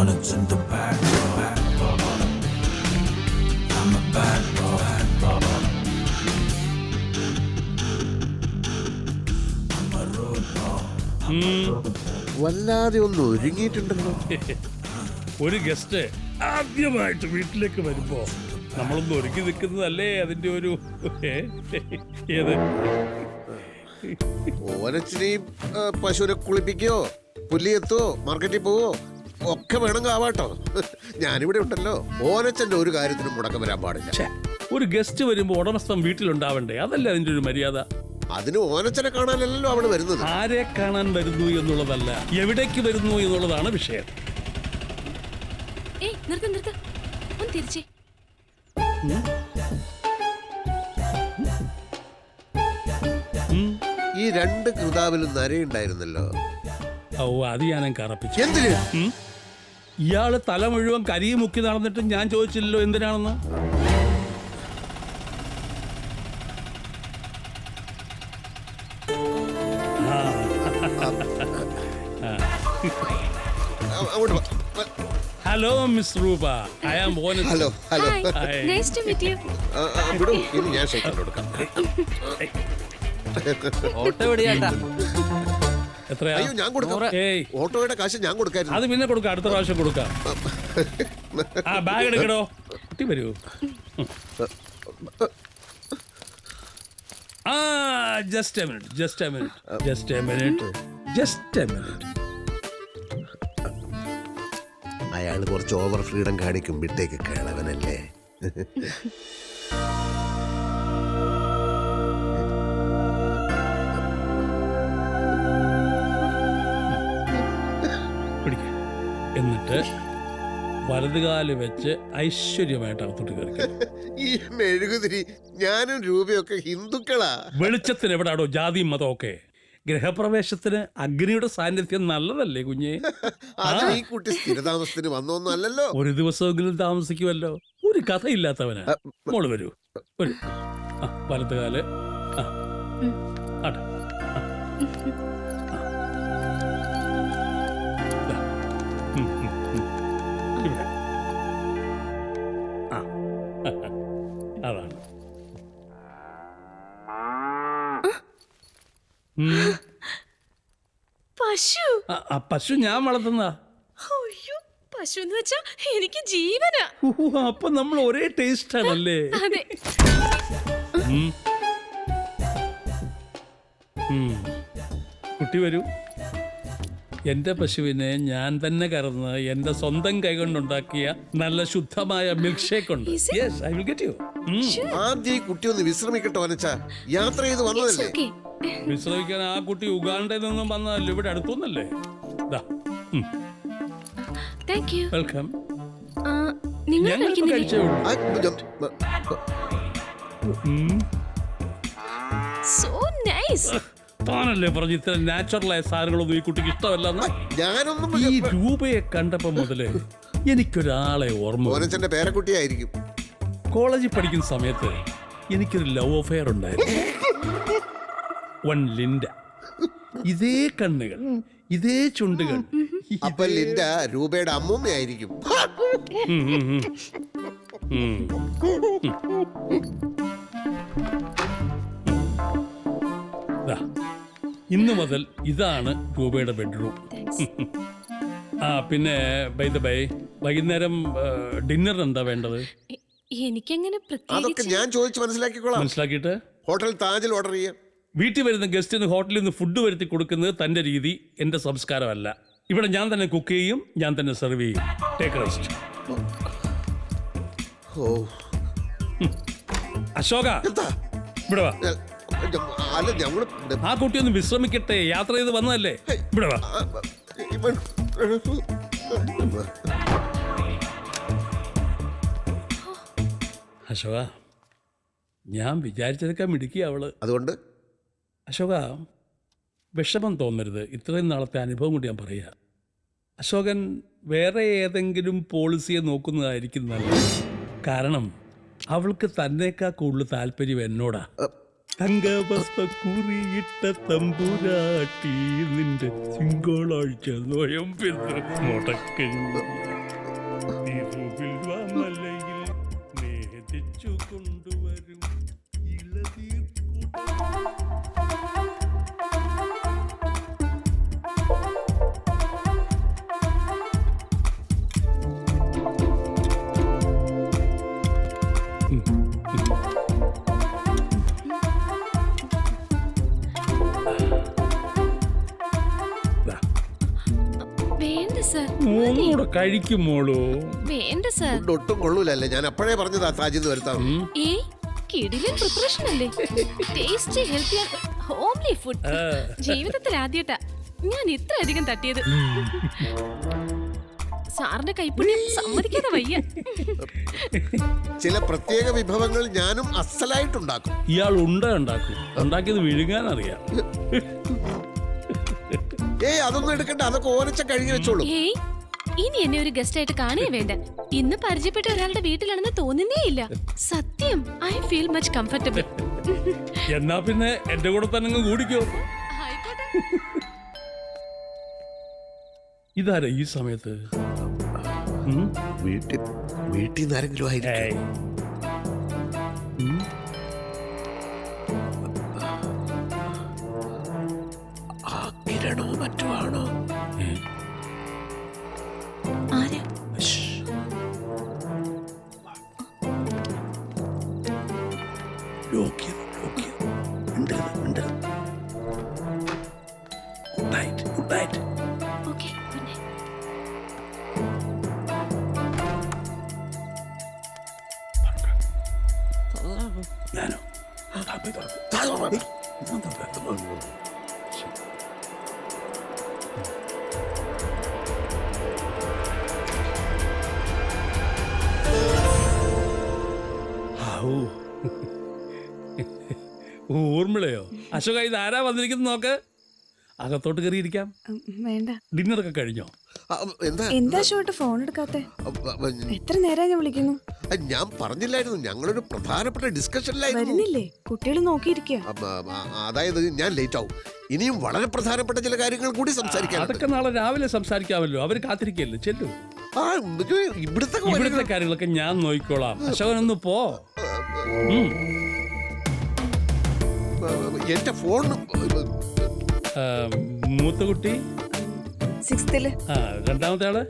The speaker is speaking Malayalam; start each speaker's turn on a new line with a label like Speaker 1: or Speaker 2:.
Speaker 1: Hornets in the back door. I'm a bad boy. I'm a road dog.
Speaker 2: വല്ലാതെ ഒന്ന് ഒരുങ്ങിയിട്ടുണ്ടല്ലോ.
Speaker 3: ഒരു ഗസ്റ്റ് ആദ്യമായിട്ട് വീട്ടിലേക്ക് വരുമ്പോ നമ്മളൊന്ന് ഒരുക്കി നിൽക്കുന്നതല്ലേ അതിന്റെ ഒരു ഏത്
Speaker 2: ഓനച്ചിനെയും പശുവിനെ കുളിപ്പിക്കോ, പുല്ലിയെത്തോ, മാർക്കറ്റിൽ പോവോ ഒക്കെ വേണമെങ്കിൽ ആവാട്ടോ. ഞാനിവിടെ ഉണ്ടല്ലോ. ഓനച്ചന്റെ ഒരു കാര്യത്തിനും മുടക്കം വരാൻ പാടില്ല.
Speaker 3: ഒരു ഗസ്റ്റ് വരുമ്പോ ഉടമസ്ഥൻ വീട്ടിലുണ്ടാവണ്ടേ? അതല്ലേ അതിന്റെ ഒരു മര്യാദ.
Speaker 2: അതിന് ഓനച്ചനെ കാണാനല്ലോ അവള് വരുന്നത്.
Speaker 3: ആരെ കാണാൻ വരുന്നു എന്നുള്ളതല്ല, എവിടേക്ക് വരുന്നു എന്നുള്ളതാണ് വിഷയം.
Speaker 2: ഈ രണ്ട് കൃതാവിലും നരയുണ്ടായിരുന്നല്ലോ.
Speaker 3: ഓ, അത് ഞാൻ കറപ്പിച്ചു.
Speaker 2: എന്തിന്?
Speaker 3: ഇയാള് തല മുഴുവൻ കരിയും മുക്കി നടന്നിട്ടും ഞാൻ ചോദിച്ചില്ലല്ലോ എന്തിനാണെന്ന്. Hello miss Roopa, I am honest.
Speaker 2: Hello hello.
Speaker 4: Nice to meet you.
Speaker 2: വിടും, ഇനി ഞാൻ ഷെയ്ക്ക് കൊടുക്കാം.
Speaker 5: ഓട്ടോ എവിടെയാട്ടാ?
Speaker 3: എത്രയാ?
Speaker 2: അയ്യോ, ഞാൻ കൊടുക്കാം.
Speaker 3: ഏയ്,
Speaker 2: ഓട്ടോയുടെ കാശ് ഞാൻ കൊടുക്കായിരുന്നു.
Speaker 3: അത് പിന്നെ കൊടുക്കാം, അടുത്ത പ്രാവശ്യം കൊടുക്കാം. ആ ബാഗ് എടുക്കടോ. കുട്ടി വരൂ. ആ just A minute, just A minute, just A minute, just A minute.
Speaker 2: അയാള് കുറച്ച് ഓവർ ഫ്രീഡം കാണിക്കും. വിട്ടേക്ക്, കേളവനല്ലേ.
Speaker 3: പിടിക്ക. എന്നിട്ട് വലതുകാല് വെച്ച് ഐശ്വര്യമായിട്ട് അകത്തോട്ട് കയറി.
Speaker 2: ഈ മെഴുകുതിരി ഞാനും രൂപയൊക്കെ ഹിന്ദുക്കളാ.
Speaker 3: വെളിച്ചത്തിന് എവിടാടോ ജാതിയും മതമൊക്കെ? ഗ്രഹപ്രവേശത്തിന് അഗ്നിയുടെ സാന്നിധ്യം നല്ലതല്ലേ കുഞ്ഞെ?
Speaker 2: അത് ഈ കുട്ടി സ്ഥിരതാമസത്തിന് വന്നൊന്നും അല്ലല്ലോ.
Speaker 3: ഒരു ദിവസമെങ്കിലും താമസിക്കുമല്ലോ. ഒരു കഥയില്ലാത്തവനാ. മോള് വരൂ, വരൂ. വലത്തുകാല്. ആട്ടെ. ഇവിടെ. അതാണ്.
Speaker 4: പശു.
Speaker 3: പശു ഞാൻ വളർത്തുന്ന.
Speaker 4: അയ്യോ, പശു എന്ന് വെച്ചാ എനിക്ക് ജീവനാ.
Speaker 3: അപ്പൊ നമ്മൾ ഒരേ ടേസ്റ്റ് ആണല്ലേ?
Speaker 4: അതെ.
Speaker 3: കുട്ടി വരൂ. എന്റെ പശുവിനെ ഞാൻ തന്നെ കറന്ന് എന്റെ സ്വന്തം കൈകൊണ്ടുണ്ടാക്കിയ നല്ല ശുദ്ധമായ മിൽക്ക് ഷേക്ക് ഉണ്ട്. Yes, I will get you.
Speaker 2: ആദ്യം ഈ കുട്ടി ഒന്ന് വിശ്രമിക്കട്ടെ വനച്ച. യാത്ര ചെയ്ത് വന്നതല്ലേ.
Speaker 4: Okay.
Speaker 3: വിശ്രമിക്കാൻ ആ കുട്ടി ഉഗാണ്ടയിൽ നിന്നും വന്നതല്ലേ, ഇവിടെ അടുത്തൊന്നല്ലേ.
Speaker 4: Thank you.
Speaker 3: വെൽക്കം.
Speaker 4: നിങ്ങൾ
Speaker 3: ഞങ്ങളിപ്പോ കഴിച്ചേ ഉള്ളൂ.
Speaker 4: So nice.
Speaker 3: താനല്ലേ പറഞ്ഞു ഇത്ര നാച്ചുറലായ സാധനങ്ങളൊന്നും ഈ കുട്ടിക്ക് ഇഷ്ടമല്ലെന്ന്.
Speaker 2: ഞാനൊന്നും
Speaker 3: ഈ രൂപയെ കണ്ടപ്പോ മുതലേ എനിക്കൊരാളെ ഓർമ്മ.
Speaker 2: ഓനച്ചന്റെ പേരക്കുട്ടിയായിരിക്കും.
Speaker 3: കോളേജിൽ പഠിക്കുന്ന സമയത്ത് എനിക്കൊരു ലവ് അഫെയർ ഉണ്ടായിരുന്നു. One Linda. ഇതേ കണ്ണുകൾ, ഇതേ ചുണ്ടുകൾ.
Speaker 2: അപ്പൊ ലിൻഡ രൂപയുടെ അമ്മൂമ്മയായിരിക്കും.
Speaker 3: ഇന്ന് മുതൽ ഇതാണ് രൂപയുടെ ബെഡ്റൂം. പിന്നെ ബൈ ദ ബൈ, വൈകുന്നേരം ഡിന്നറിന് എന്താ വേണ്ടത്?
Speaker 4: എനിക്കങ്ങനെ
Speaker 2: അതൊക്കെ ഞാൻ ചോദിച്ചു മനസ്സിലാക്കിക്കോളാം.
Speaker 3: മനസ്സിലാക്കിയിട്ട്
Speaker 2: ഹോട്ടൽ താജിൽ ഓർഡർ ചെയ്യാം.
Speaker 3: വീട്ടിൽ വരുന്ന ഗസ്റ്റിന് ഹോട്ടലിൽ നിന്ന് ഫുഡ് വരുത്തി കൊടുക്കുന്നത് തന്റെ രീതി, എന്റെ സംസ്കാരമല്ല. ഇവിടെ ഞാൻ തന്നെ കുക്ക് ചെയ്യും, ഞാൻ തന്നെ സെർവ് ചെയ്യും. Take rest. അശോക, ഇവിടെ വാ.
Speaker 2: അല്ല, ഞങ്ങള്
Speaker 3: ആ കുട്ടി ഒന്ന് വിശ്രമിക്കട്ടെ. യാത്ര ചെയ്ത് വന്നതല്ലേ. ഇവിടെ വാ. അശോക, ഞാൻ വിചാരിച്ചതൊക്കെ മിടുക്കിയ അവള്.
Speaker 2: അതുകൊണ്ട്
Speaker 3: അശോക, വിഷമം തോന്നരുത്. ഇത്രയും നാളത്തെ അനുഭവം കൊണ്ട് ഞാൻ പറയുക. അശോകൻ വേറെ ഏതെങ്കിലും പോളിസിയെ നോക്കുന്നതായിരിക്കും നല്ലത്. കാരണം അവൾക്ക് തന്നേക്കാൾ കൂടുതൽ താല്പര്യം എന്നോടാ. തങ്കഭസ്മ കുറിയിട്ട തമ്പുരാട്ടി നിന്റെ തിങ്കളാഴ്ച നോയമ്പെന്ന് മുടക്കഞ്ഞു തിരുവിൽവാമലയിൽ നേദിച്ചു കൊണ്ടുവരും ഇളനീർ
Speaker 4: വേണ്ട സർ
Speaker 3: ഒന്നുകൂടെ കഴിക്കുമോളൂ.
Speaker 4: വേണ്ട സർ.
Speaker 2: ഫുഡ് ഒട്ടും കൊള്ളൂലല്ലേ, ഞാൻ അപ്പോഴേ പറഞ്ഞതാ താജിന്ന് വരുത്താം.
Speaker 4: ഏയ് കിടിലൻ പ്രിപ്പറേഷൻ അല്ലേ, ടേസ്റ്റി ഹെൽത്തി ഹോംലി ഫുഡ്. ജീവിതത്തിൽ ആദ്യമായിട്ടാ ഞാൻ ഇത്ര അധികം തട്ടിയത്. സാറിന്റെ കൈപ്പുണ്യം സമ്മതിക്കാതെ വയ്യ.
Speaker 2: ചില പ്രത്യേക വിഭവങ്ങൾ ഞാനും അസലായിട്ടുണ്ടാക്കും.
Speaker 3: ഇയാൾ ഉണ്ടാക്കും, ഉണ്ടാക്കിയത് വിഴുങ്ങാൻ അറിയാം.
Speaker 2: ഏയ് അതൊന്നും എടുക്കണ്ട, അതൊക്കെ ഓരച്ച കഴുകി വെച്ചോളൂ.
Speaker 4: ഏയ് ഇനി എന്നെ ഒരു ഗസ്റ്റ് ആയിട്ട് കാണുകയേ വേണ്ട. ഇന്ന് പരിചയപ്പെട്ട ഒരാളുടെ വീട്ടിലാണെന്ന് തോന്നുന്നേ ഇല്ല. സത്യം, ഐ ഫീൽ മച്ച് കംഫർട്ടബിൾ.
Speaker 3: എന്നാ പിന്നെ എന്റെ കൂടെ തന്നെ കൂടിക്കോ. ഇതാരാ ഈ സമയത്ത്?
Speaker 2: വീട്ടിൽ നിന്ന് ആരെങ്കിലും ആയിരിക്കും.
Speaker 3: ഏയ്.
Speaker 2: ആ കിരണോ മറ്റോ ആണോ?
Speaker 4: ആരാ? Okay, good night.
Speaker 3: ഞാനോ? ഊർമിളയോ? അശോക, ഇത് ആരാ വന്നിരിക്കുന്നത് നോക്ക്. അകത്തോട്ട് കയറിയിരിക്കാം.
Speaker 5: വേണ്ട.
Speaker 3: ഡിന്നറൊക്കെ കഴിഞ്ഞോ?
Speaker 5: എന്താ ഷോട്ട് ഫോൺ എടുക്കാത്തെ? എത്ര നേരം ഞാൻ വിളിക്കുന്നു.
Speaker 2: ഞാൻ പറഞ്ഞില്ലായിരുന്നു, ഞങ്ങളൊരു പ്രധാനപ്പെട്ട ഡിസ്കഷനിലായിരുന്നു.
Speaker 5: വരുന്നില്ലേ? കുട്ടികൾ നോക്കിയിരിക്കുക.
Speaker 2: അതായത് ഞാൻ ലേറ്റ് ആവും. ഇനിയും വളരെ പ്രധാനപ്പെട്ട ചില കാര്യങ്ങൾ കൂടി സംസാരിക്കാൻ.
Speaker 3: അതൊക്കെ നാളെ രാവിലെ സംസാരിക്കാമല്ലോ. അവര് കാത്തിരിക്കല്ലേ, ചെല്ലു.
Speaker 2: ഇവിടുത്തെ
Speaker 3: ഇവിടുത്തെ കാര്യങ്ങളൊക്കെ ഞാൻ നോക്കിക്കോളാം. അശോകനൊന്ന് പോ.
Speaker 2: എന്റെ ഫോൺ
Speaker 3: മൂത്ത കുട്ടി
Speaker 5: 6th
Speaker 3: രണ്ടാമത്തെ ആള്